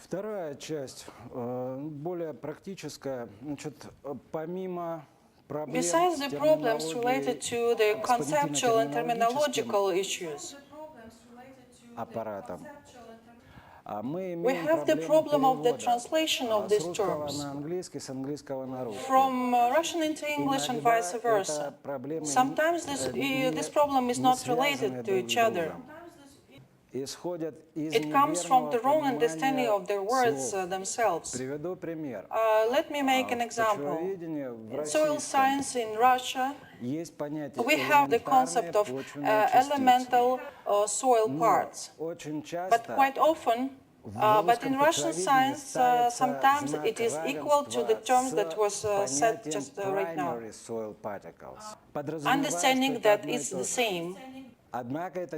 Вторая часть, более практическая, значит, помимо проблем Besides с the problems related терминологией, to the с conceptual and когнитивно-терминологическим terminological issues, аппаратом, мы we имеем have the проблему problem of the перевода translation of с these русского terms на английский, с английского на русский. from Russian into English and Иногда vice это versa. проблемы Sometimes this problem is не not связаны related to друг с each other. другом. Исходят из It comes from неверного the wrong understanding понимания of the words слов. themselves. Приведу пример. Let me make an В example. почвоведении в In soil российском science in Russia, есть понятие we have the элементарные concept of почвенные частицы. elemental soil Но parts. очень But часто quite often, but in Russian science, sometimes it is equal to the term that was said just right now. Understanding that it's the same,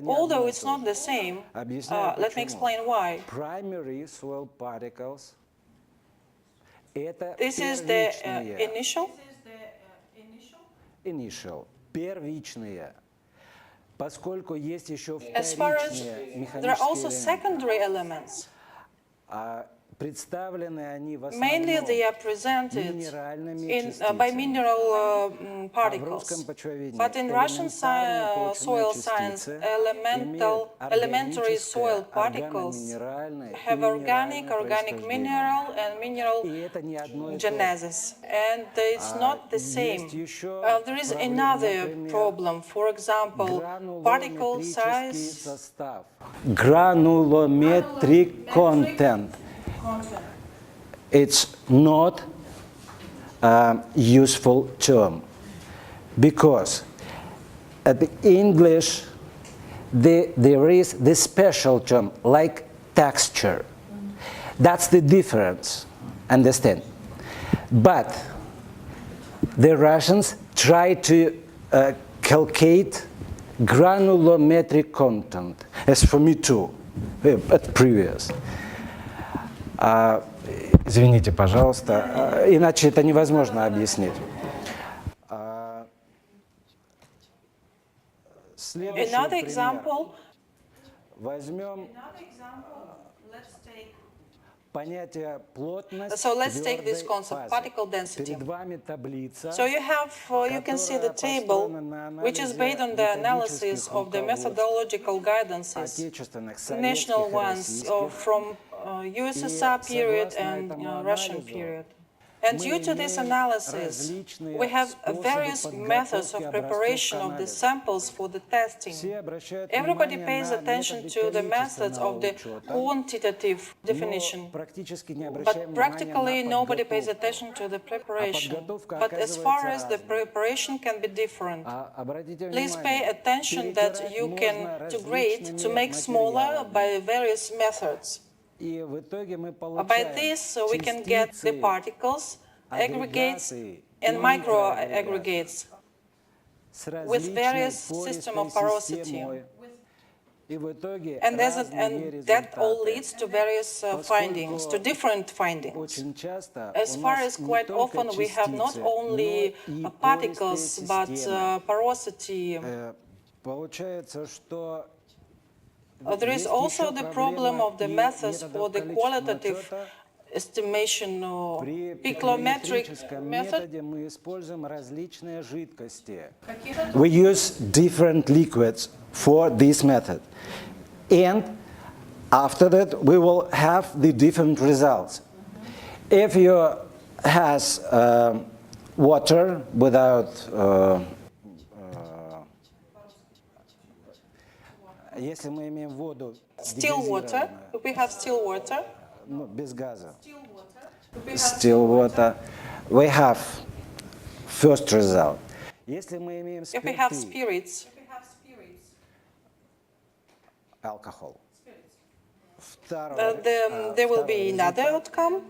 although it's not the same. Let me explain why. Primary soil particles – это This is the initial, первичные. Поскольку есть еще As far as вторичные there are also механические secondary elements. представлены они в Mainly they are основном presented минеральными by частицами. mineral В particles. русском почвоведении But in Russian элементарные soil почвенные science, частицы elementary имеют soil органическое, particles органоминеральное и have organic минеральное mineral and mineral И это не одно и то же. genesis. And it's not the same. Есть еще There is проблема, another например, problem. For example, particle гранулометрический size. состав. Granulometric content. It's not a useful term because at the English there is the special term like texture. That's the difference, understand? But the Russians try to calculate granulometric content, as for me too, at previous. Извините, пожалуйста, иначе это невозможно объяснить. Another example. Возьмем понятие плотность. So let's take this concept, particle density. Перед вами таблица. So you can see the table, which is based on the analysis of the methodological guidances, national ones from USSR period and Russian period. And due to this analysis, we have various methods of preparation of the samples for the testing. Everybody pays attention to the methods of the quantitative definition, but practically nobody pays attention to the preparation. But as far as the preparation can be different, please pay attention that you can grade to make smaller by various methods. By this, we can get the particles, aggregates, and micro-aggregates with various system of porosity. And that all leads to various findings, to different findings. As far as quite often we have not only particles, but porosity. There is also the problem of the methods for the qualitative estimation or picometric method. We use different liquids for this method. And after that, we will have the different results. If you has water without если мы имеем воду still water, if we have still water, без газа, still water, we have first result. Если мы имеем if we have spirits, alcohol, there will be another outcome,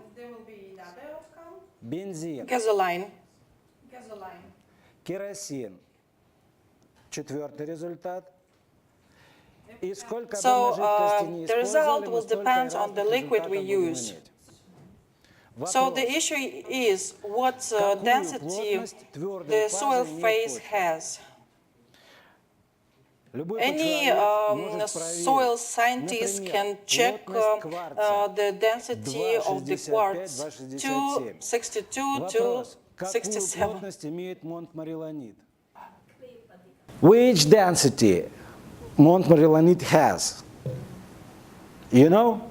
бензин, gasoline, керосин, четвертый результат. So the result will depend on the liquid we use. So the issue is what density the soil phase has. Any soil scientist can check the density of the quartz to 62 to 67. Which density Montmorillonite has? You know?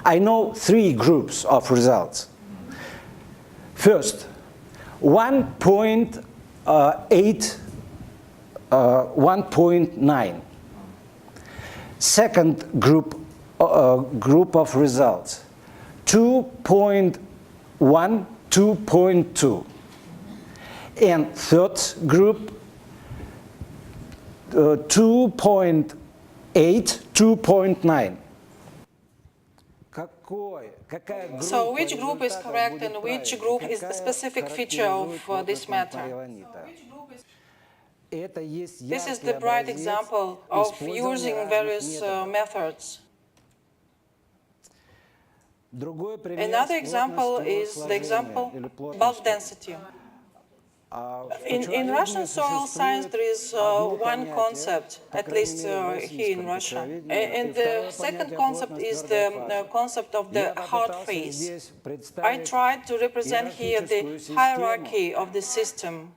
I know 3 groups of results. First, 1.8, 1.9. Second group of results, 2.1, 2.2. And third group, 2.8, 2.9. So which group is correct and which group is a specific feature of this matter? This is the bright example of using various methods. Another example is the example bulk density. In Russian soil science, there is one concept, at least here in Russia. And the second concept is the concept of the hard phase. I tried to represent here the hierarchy of the system.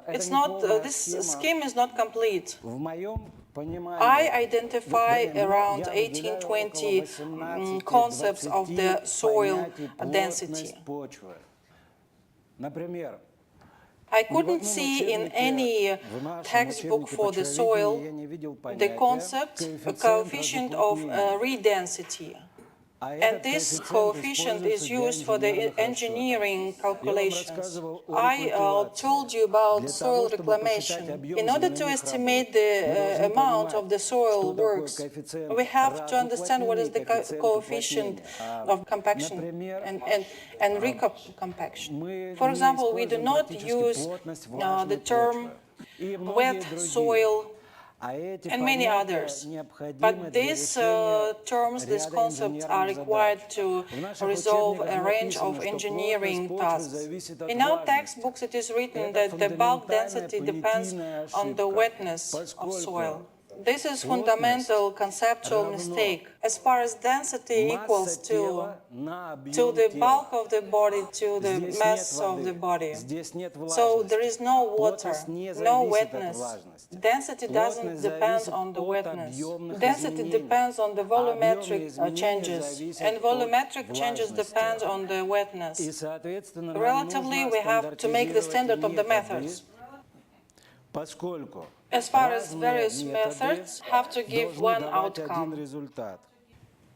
It's not, this scheme is not complete. I identify around 18-20 concepts of the soil density. I couldn't see in any textbook for the soil the concept, a coefficient of redensity. And this coefficient is used for the engineering calculations. I told you about soil reclamation. In order to estimate the amount of the soil works, we have to understand what is the coefficient of compaction and recompaction. For example, we do not use the term wet soil and many others. But these terms, these concepts are required to resolve a range of engineering tasks. In our textbooks, it is written that the bulk density depends on the wetness of soil. This is fundamental conceptual mistake. As far as density equals to the bulk of the body, to the mass of the body. So there is no water, no wetness. Density doesn't depend on the wetness. Density depends on the volumetric changes, and volumetric changes depend on the wetness. Relatively, we have to make the standard of the methods. As far as various methods have to give one outcome.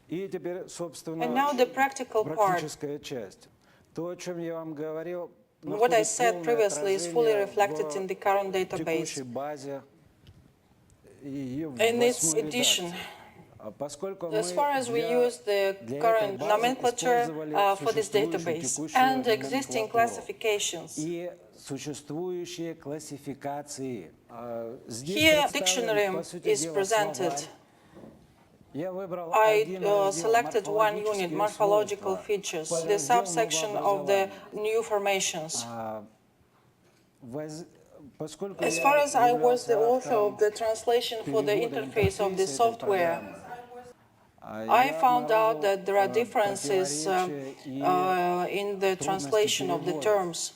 And now the practical part. What I said previously is fully reflected in the current database, in its edition. As far as we use the current nomenclature for this database and existing classifications. Here, dictionary is presented. I selected one unit, morphological features, the subsection of the new formations. As far as I was the author of the translation for the interface of the software, I found out that there are differences in the translation of the terms.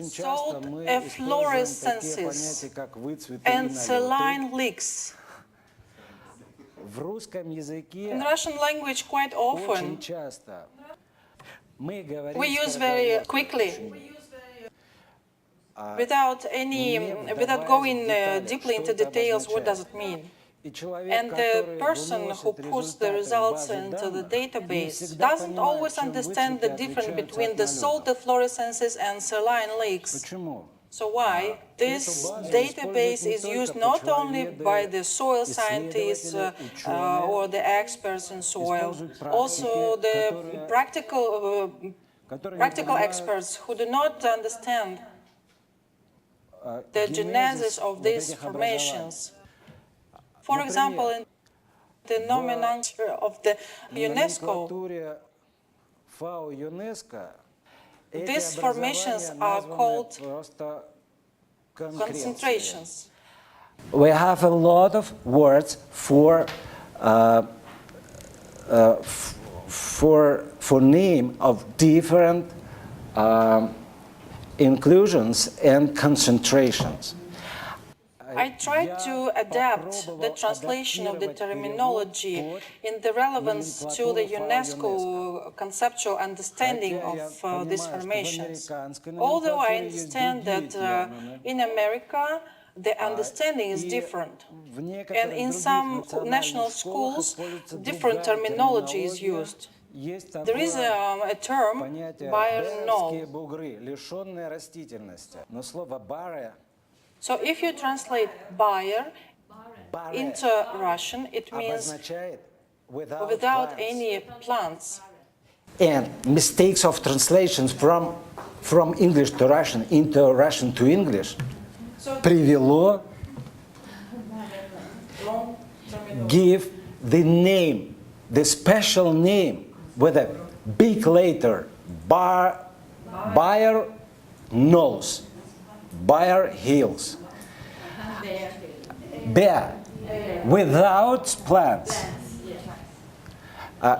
Salt efflorescences and saline leaks. In Russian language, quite often, we use very quickly, without going deeply into details, what does it mean. And the person who puts the results into the database doesn't always understand the difference between the salt efflorescences and saline leaks. So why? This database is used not only by the soil scientists or the experts in soil, also the practical experts who do not understand the genesis of these formations. For example, in the nomenclature of the UNESCO, these formations are called concentrations. We have a lot of words for name of different inclusions and concentrations. I tried to adapt the translation of the terminology in the relevance to the UNESCO conceptual understanding of these formations. Although I understand that in America the understanding is different, and in some national schools different terminology is used. There is a term, Bayer null. So if you translate Bayer into Russian, it means without any plants. And mistakes of translations from English to Russian into Russian to English привело give the name, the special name with a big letter, Bayer nose, Bayer heels, bear, without plants.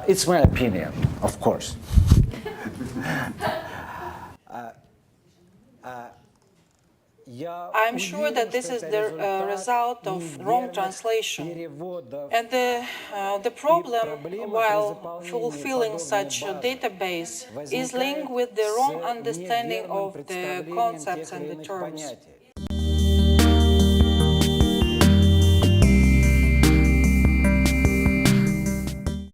It's my opinion, of course. I'm sure that this is the result of wrong translation. And the problem while fulfilling such a database is linked with the wrong understanding of the concepts and the terms.